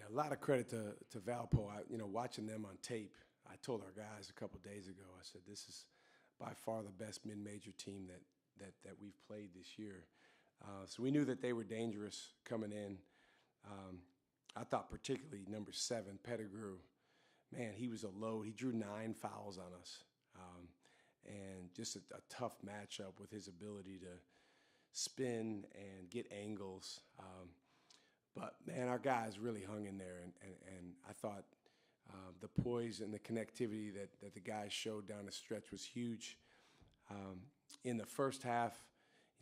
a lot of credit to Valpo. Watching them on tape, I told our guys a couple of days ago, I said, this is by far the best mid-major team that we've played this year. So we knew that they were dangerous coming in. I thought particularly number 7, Pettigrew, man, he was a load. He drew 9 fouls on us. And just a tough matchup with his ability to spin and get angles. But, man, our guys really hung in there. And I thought the poise and the connectivity that the guys showed down the stretch was huge. In the first half,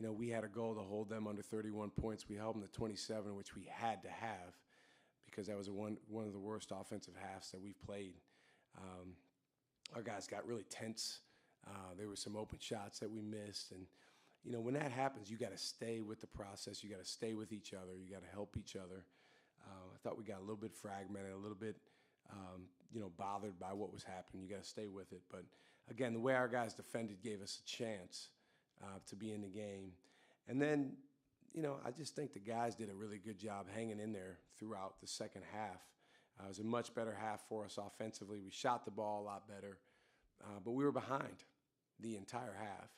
we had a goal to hold them under 31 points. We held them to 27, which we had to have because that was one of the worst offensive halves that we've played. Our guys got really tense. There were some open shots that we missed. And, when that happens, you got to stay with the process. You got to stay with each other. You got to help each other. I thought we got a little bit fragmented, a little bit, bothered by what was happening. You got to stay with it. But, again, the way our guys defended gave us a chance to be in the game. And then, I just think the guys did a really good job hanging in there throughout the second half. It was a much better half for us offensively. We shot the ball a lot better, but we were behind the entire half.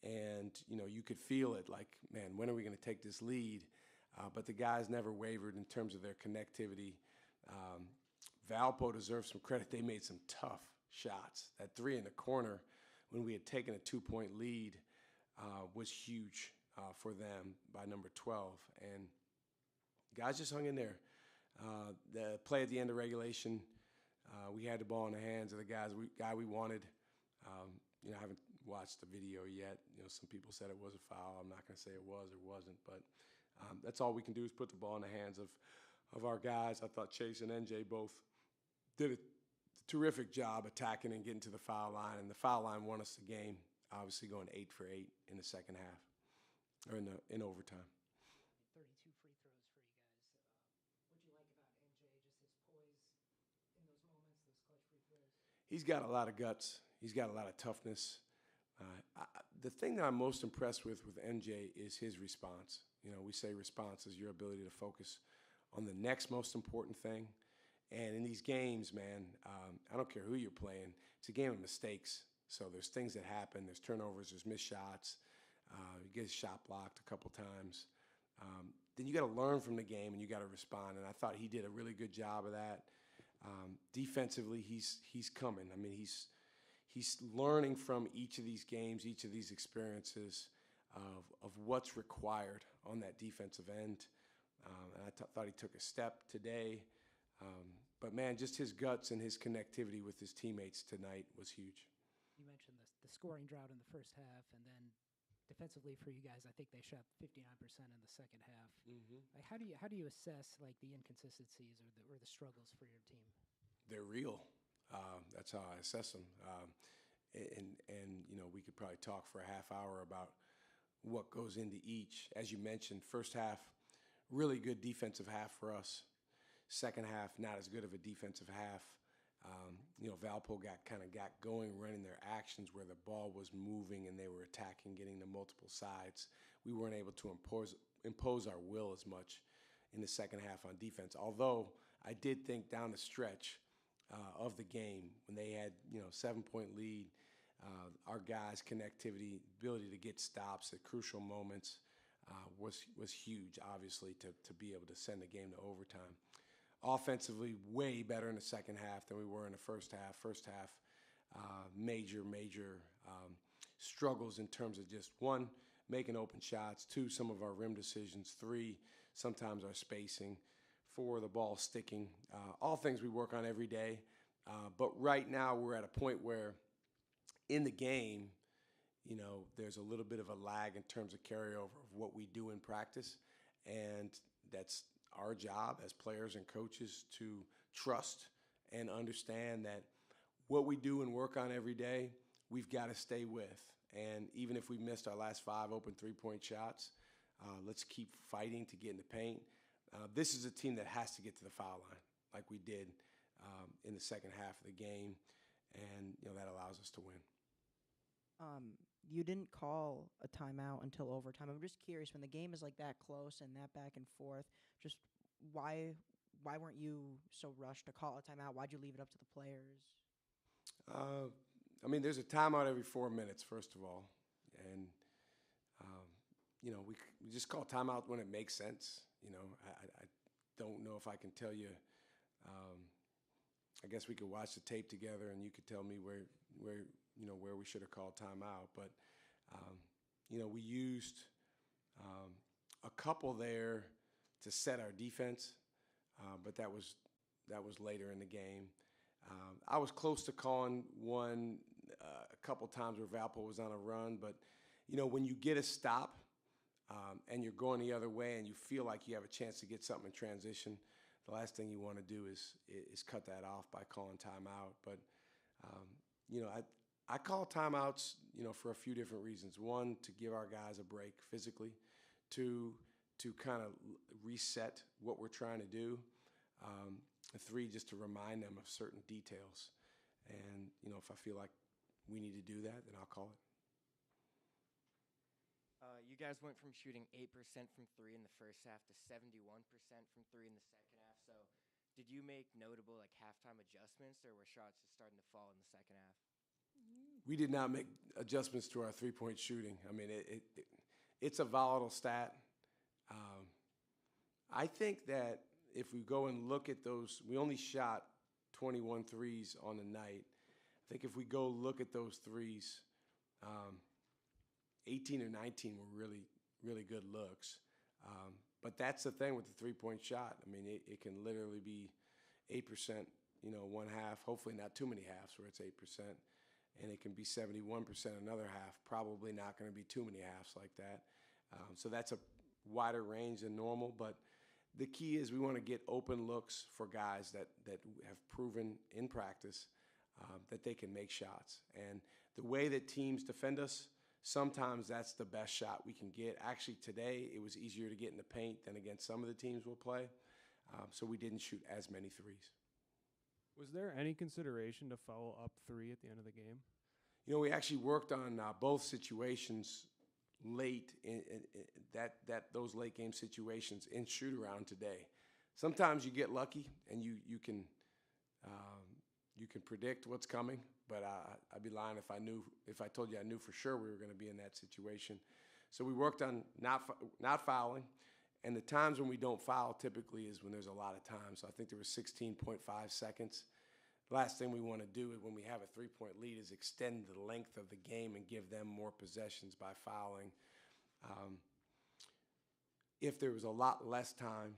And, you could feel it like, man, when are we going to take this lead? But the guys never wavered in terms of their connectivity. Valpo deserves some credit. They made some tough shots. That 3 in the corner when we had taken a 2-point lead was huge for them by number 12. And guys just hung in there. The play at the end of regulation, we had the ball in the hands of the guy we wanted. I haven't watched the video yet. Some people said it was a foul. I'm not going to say it was or wasn't, but that's all we can do is put the ball in the hands of our guys. I thought Chase and NJ both did a terrific job attacking and getting to the foul line, and the foul line won us the game, obviously going 8 for 8 in the second half, or in overtime. 32 free throws for you guys. What do you like about NJ, just his poise in those moments, those clutch free throws? He's got a lot of guts. He's got a lot of toughness. The thing that I'm most impressed with NJ is his response. We say response is your ability to focus on the next most important thing. And in these games, man, I don't care who you're playing. It's a game of mistakes. So there's things that happen. There's turnovers. There's missed shots. You get his shot blocked a couple times. Then you got to learn from the game and you got to respond. And I thought he did a really good job of that. Defensively, he's coming. I mean, he's learning from each of these games, each of these experiences of what's required on that defensive end. And I thought he took a step today. But, man, just his guts and his connectivity with his teammates tonight was huge. You mentioned the scoring drought in the first half, and then defensively for you guys, I think they shot 59% in the second half. Mm-hmm. Like, how do you assess the inconsistencies or the struggles for your team? They're real. That's how I assess them. And we could probably talk for a half hour about what goes into each. As you mentioned, first half, really good defensive half for us. Second half, not as good of a defensive half. Valpo got going, running their actions where the ball was moving and they were attacking, getting to multiple sides. We weren't able to impose our will as much in the second half on defense. Although I did think down the stretch of the game when they had 7-point lead, our guys' connectivity, ability to get stops at crucial moments was huge. Obviously, to be able to send the game to overtime. Offensively, way better in the second half than we were in the first half. First half, major struggles in terms of just, 1, making open shots, 2, some of our rim decisions, 3, sometimes our spacing, 4, the ball sticking. All things we work on every day. But right now we're at a point where in the game, there's a little bit of a lag in terms of carryover of what we do in practice. And that's our job as players and coaches to trust and understand that what we do and work on every day, we've got to stay with. And even if we missed our last 5 open 3-point shots, let's keep fighting to get in the paint. This is a team that has to get to the foul line like we did in the second half of the game, and that allows us to win. You didn't call a timeout until overtime. I'm just curious, when the game is like that close and that back and forth, just why why weren't you so rushed to call a timeout? Why'd you leave it up to the players? I mean, there's a timeout every 4 minutes, first of all. And, we just call timeout when it makes sense. I don't know if I can tell you. I guess we could watch the tape together and you could tell me where we should have called timeout. But, we used a couple there to set our defense, but that was later in the game. I was close to calling one a couple times where Valpo was on a run, but when you get a stop and you're going the other way and you feel like you have a chance to get something in transition, the last thing you want to do is cut that off by calling timeout. But I call timeouts for a few different reasons. One, to give our guys a break physically. Two, to kind of reset what we're trying to do. Three, just to remind them of certain details. And, if I feel like we need to do that, then I'll call it. You guys went from shooting 8% from three in the first half to 71% from three in the second half. So did you make notable halftime adjustments, or were shots just starting to fall in the second half? We did not make adjustments to our three-point shooting. I mean, it's a volatile stat. I think that if we go and look at those, we only shot 21 threes on the night. I think if we go look at those threes, 18 or 19 were really, really good looks. But that's the thing with the three-point shot. I mean, it can literally be 8%, one half, hopefully not too many halves where it's 8%. And it can be 71% another half, probably not going to be too many halves like that. So that's a wider range than normal, but the key is we want to get open looks for guys that have proven in practice that they can make shots. And the way that teams defend us, sometimes that's the best shot we can get. Actually, today it was easier to get in the paint than against some of the teams we'll play, so we didn't shoot as many threes. Was there any consideration to foul up three at the end of the game? We actually worked on both situations late in those late game situations in shoot around today. Sometimes you get lucky and you can predict what's coming, but I'd be lying if I told you I knew for sure we were going to be in that situation. So we worked on not fouling, and the times when we don't foul typically is when there's a lot of time. So I think there was 16.5 seconds. Last thing we want to do when we have a three-point lead is extend the length of the game and give them more possessions by fouling. If there was a lot less time,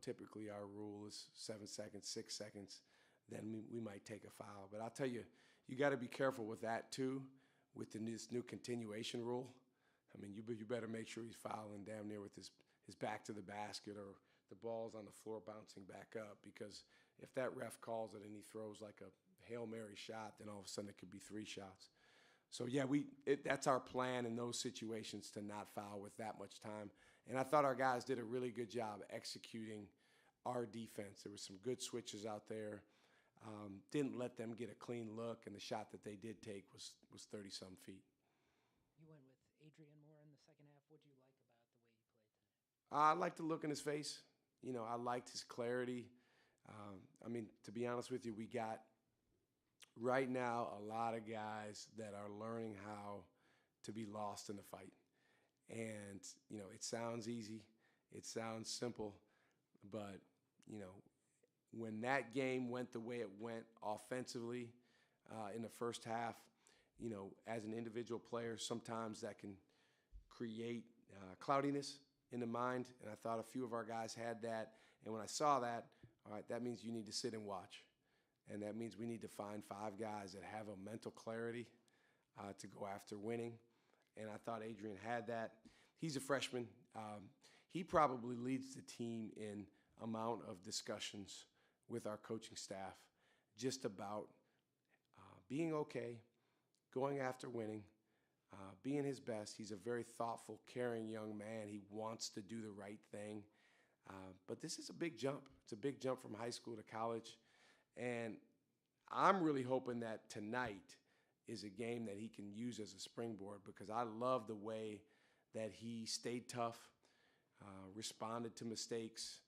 typically our rule is 7 seconds, 6 seconds, then we might take a foul. But I'll tell you, you got to be careful with that too, with this new continuation rule. I mean, you better make sure he's fouling damn near with his back to the basket or the ball's on the floor bouncing back up, because if that ref calls it and he throws like a Hail Mary shot, then all of a sudden it could be 3 shots. So, yeah, that's our plan in those situations, to not foul with that much time. And I thought our guys did a really good job executing our defense. There were some good switches out there. Didn't let them get a clean look, and the shot that they did take was 30-some feet. You went with Adrian more in the second half. What did you like about the way he played tonight? I liked the look in his face. I liked his clarity. I mean, to be honest with you, we got right now a lot of guys that are learning how to be lost in the fight. And, it sounds easy. It sounds simple. But, when that game went the way it went offensively in the first half, as an individual player, sometimes that can create cloudiness in the mind. And I thought a few of our guys had that. And when I saw that, all right, that means you need to sit and watch. And that means we need to find 5 guys that have a mental clarity to go after winning. And I thought Adrian had that. He's a freshman. He probably leads the team in amount of discussions with our coaching staff just about being okay, going after winning, being his best. He's a very thoughtful, caring young man. He wants to do the right thing. But this is a big jump. It's a big jump from high school to college. And I'm really hoping that tonight is a game that he can use as a springboard, because I love the way that he stayed tough, responded to mistakes,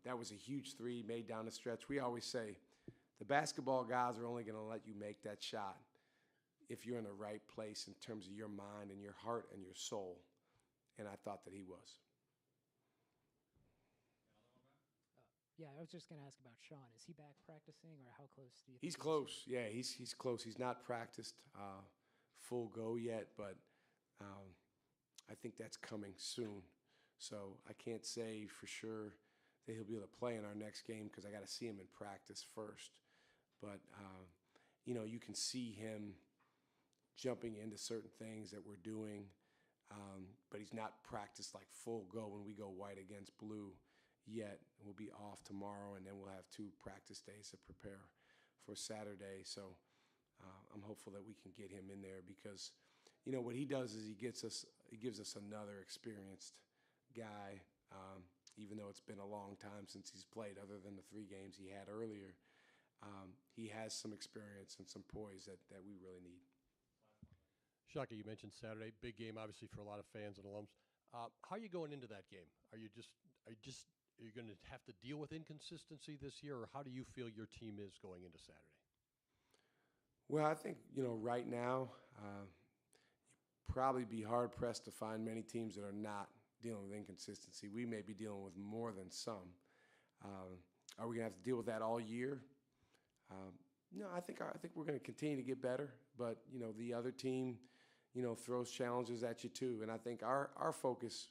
That was a huge three made down the stretch. We always say the basketball guys are only going to let you make that shot if you're in the right place in terms of your mind and your heart and your soul. And I thought that he was. Yeah, I was just going to ask about Sean. Is he back practicing, or how close do you think He's close. Yeah, he's close. He's not practiced full go yet, but I think that's coming soon. So I can't say for sure that he'll be able to play in our next game because I got to see him in practice first. But, you can see him jumping into certain things that we're doing, but he's not practiced like full go when we go white against blue yet. We'll be off tomorrow, and then we'll have 2 practice days to prepare for Saturday. So I'm hopeful that we can get him in there because, what he does is he gives us another experienced guy, even though it's been a long time since he's played, other than the 3 games he had earlier. He has some experience and some poise that we really need. Shaka, you mentioned Saturday, big game obviously for a lot of fans and alums. How are you going into that game? Are you going to have to deal with inconsistency this year, or how do you feel your team is going into Saturday? Well, I think, right now, you'd probably be hard-pressed to find many teams that are not dealing with inconsistency. We may be dealing with more than some. Are we going to have to deal with that all year? No, I think we're going to continue to get better, but, the other team, throws challenges at you too. And I think our focus,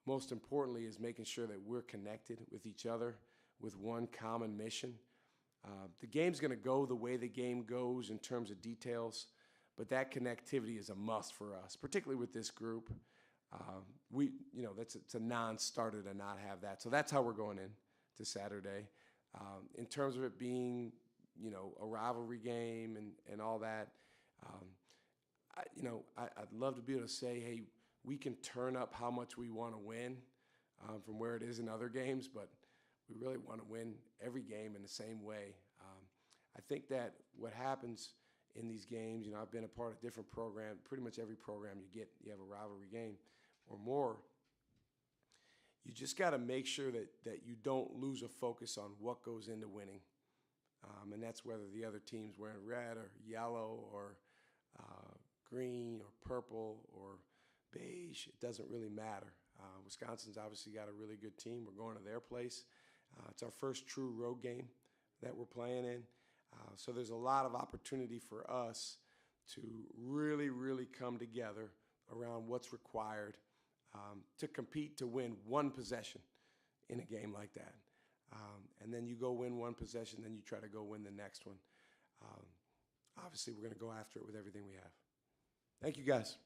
most importantly, is making sure that we're connected with each other with one common mission. The game's going to go the way the game goes in terms of details, but that connectivity is a must for us, particularly with this group. It's a non-starter to not have that. So that's how we're going in to Saturday. In terms of it being, a rivalry game and all that, I'd love to be able to say, hey, we can turn up how much we want to win from where it is in other games, but we really want to win every game in the same way. I think that what happens in these games, I've been a part of different programs, pretty much every program you have a rivalry game or more. You just got to make sure that you don't lose a focus on what goes into winning. And that's whether the other team's wearing red or yellow or green or purple or beige. It doesn't really matter. Wisconsin's obviously got a really good team. We're going to their place. It's our first true road game that we're playing in. So there's a lot of opportunity for us to really, really come together around what's required to compete to win one possession in a game like that. And then you go win one possession, then you try to go win the next one. Obviously, we're going to go after it with everything we have. Thank you, guys.